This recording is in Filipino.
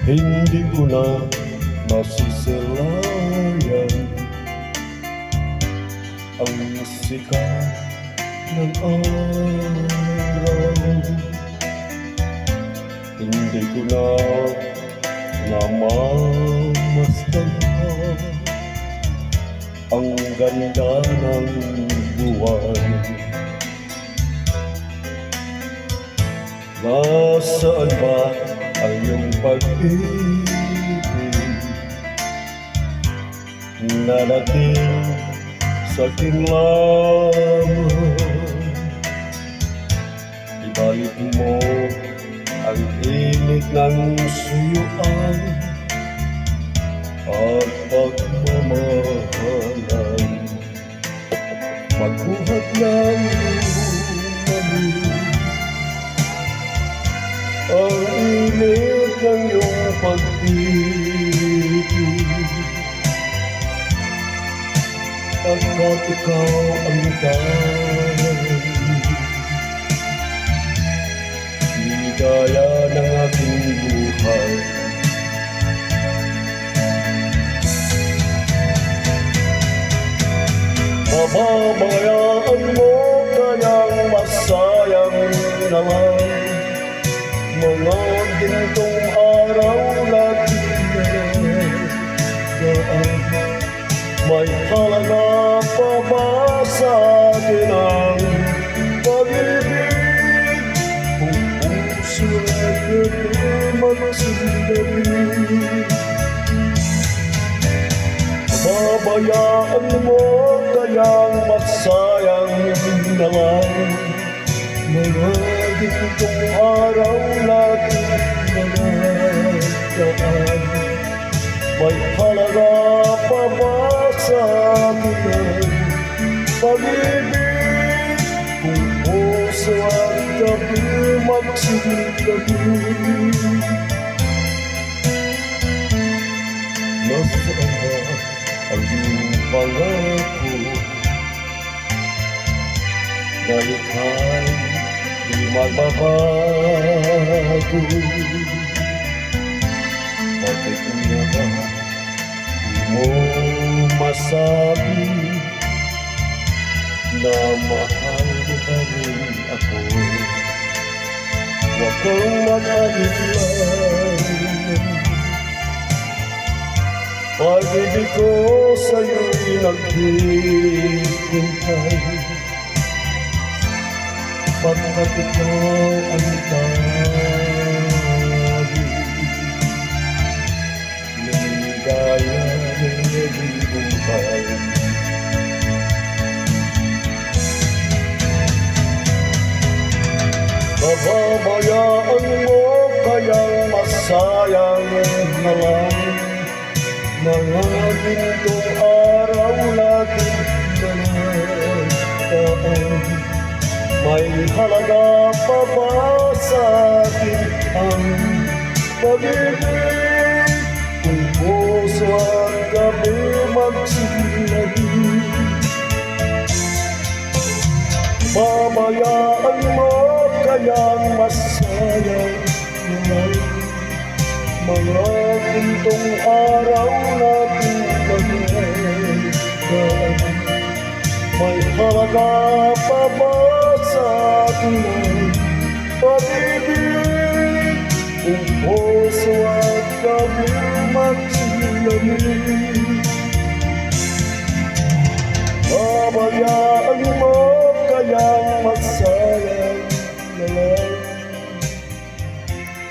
Hindi ko na masisilayan ang sikat ng araw. Hindi ko na namamasdan ang ganda ng buwan. Nasaan ba ang iyong pag-ibig na dating sa akin lamang? Ibalik mo ang init ng suyuan at pagmamahalan. Magbuhat ng ang init ng iyong pag-ibig, pagkat ikaw ang dahil, ligaya ng aking buhay. Mababayaan mo kayang masayang naman mga gintong araw natin daan. May halaga pa ba sa atin ang pag-ibig? Kung puso ay magsindabi, babayaan mo kayang magsayang naman mga gintong araw natin daan. May halaga pa ba sa atin ang pag-ibig? Kung puso at gabi magsindabi, nasaan ba ang iyong pangako na ika'y di magbabago? Bakit nga ba di mo masabi na mahal mo pa rin ako? Huwag kang mag-alala, pag-ibig ko sa'yo'y naghihintay, pagkat ikaw ang tabi, ligaya ng iyong buhay. Bababayaan mo kayang masayang na lang mga gintong araw natin daan. May halaga pa ba sa atin ang pag-ibig? Kung puso at gabi magsinlabi, babayaan mo kayang masayang naman mga gintong araw natin daan. May halaga pa ba sa atin ang pag-ibig? Kung puso at gabi magsinlabi, babayaan mo kayang magsaya